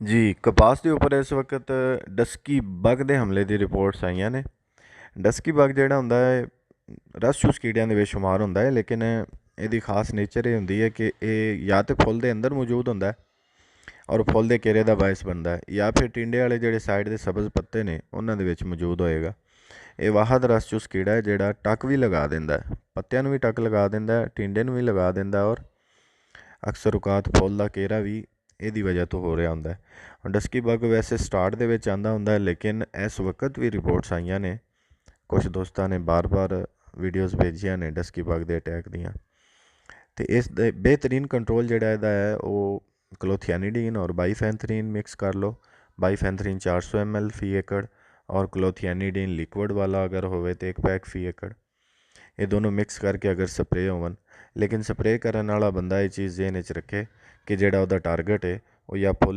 ਜੀ ਕਪਾਸ ਦੇ ਉੱਪਰ ਇਸ ਵਕਤ ਡਸਕੀ ਬਗ ਦੇ ਹਮਲੇ ਦੀ ਰਿਪੋਰਟਸ ਆਈਆਂ ਨੇ। ਡਸਕੀ ਬਗ ਜਿਹੜਾ ਹੁੰਦਾ ਹੈ ਰਸ ਚੂਸ ਕੀੜਿਆਂ ਦੇ ਵਿੱਚ ਸ਼ੁਮਾਰ ਹੁੰਦਾ ਹੈ, ਲੇਕਿਨ ਇਹਦੀ ਖਾਸ ਨੇਚਰ ਇਹ ਹੁੰਦੀ ਹੈ ਕਿ ਇਹ ਜਾਂ ਤਾਂ ਫੁੱਲ ਦੇ ਅੰਦਰ ਮੌਜੂਦ ਹੁੰਦਾ ਹੈ ਔਰ ਫੁੱਲ ਦੇ ਘੇਰੇ ਦਾ ਬਾਇਸ ਬਣਦਾ ਹੈ, ਜਾਂ ਫਿਰ ਟਿੰਡੇ ਵਾਲੇ ਜਿਹੜੇ ਸਾਈਡ ਦੇ ਸਬਜ਼ ਪੱਤੇ ਨੇ ਉਹਨਾਂ ਦੇ ਵਿੱਚ ਮੌਜੂਦ ਹੋਏਗਾ। ਇਹ ਵਾਹਦ ਰਸ ਚੂਸ ਕੀੜਾ ਹੈ ਜਿਹੜਾ ਟੱਕ ਵੀ ਲਗਾ ਦਿੰਦਾ ਹੈ, ਪੱਤਿਆਂ ਨੂੰ ਵੀ ਟੱਕ ਲਗਾ ਦਿੰਦਾ ਹੈ, ਟਿੰਡੇ ਨੂੰ ਵੀ ਲਗਾ ਦਿੰਦਾ, ਔਰ ਅਕਸਰ ਔਕਾਤ ਫੁੱਲ ਦਾ ਘੇਰਾ ਵੀ ਇਹਦੀ ਵਜ੍ਹਾ ਤੋਂ ਹੋ ਰਿਹਾ ਹੁੰਦਾ ਹੈ। ਹੁਣ ਡਸਕੀ ਬਗ ਵੈਸੇ ਸਟਾਰਟ ਦੇ ਵਿੱਚ ਆਉਂਦਾ ਹੁੰਦਾ ਹੈ, ਲੇਕਿਨ ਇਸ ਵਕਤ ਵੀ ਰਿਪੋਰਟਸ ਆਈਆਂ ਨੇ, ਕੁਛ ਦੋਸਤਾਂ ਨੇ ਬਾਰ-ਬਾਰ ਵੀਡੀਓਜ਼ ਭੇਜੀਆਂ ਨੇ ਡਸਕੀ ਬਗ ਦੇ ਅਟੈਕ ਦੀਆਂ। ਅਤੇ ਇਸ ਦੇ ਬਿਹਤਰੀਨ ਕੰਟਰੋਲ ਜਿਹੜਾ ਇਹਦਾ ਹੈ ਉਹ ਕਲੋਥੀਆਨੀਡੀਨ ਔਰ ਬਾਈਫੈਂਥਰੀਨ ਮਿਕਸ ਕਰ ਲਓ। ਬਾਈਫੈਂਥਰੀਨ 400 ml ਫੀ ਏਕੜ ਔਰ ਕਲੋਥੀਆਨੀਡੀਨ ਲਿਕਵਿਡ ਵਾਲਾ ਅਗਰ ਹੋਵੇ ਤਾਂ 1 ਪੈਕ ਫੀ ਏਕੜ। ਇਹ ਦੋਨੋਂ ਮਿਕਸ ਕਰਕੇ ਅਗਰ ਸਪਰੇਅ ਹੋਵਣ, ਲੇਕਿਨ ਸਪਰੇਅ ਕਰਨ ਵਾਲਾ ਬੰਦਾ ਇਹ ਚੀਜ਼ ਜ਼ਹਨ 'ਚ ਰੱਖੇ ਕਿ ਜਿਹੜਾ ਉਹਦਾ ਟਾਰਗੇਟ ਹੈ ਉਹ ਜਾਂ ਫੁੱਲ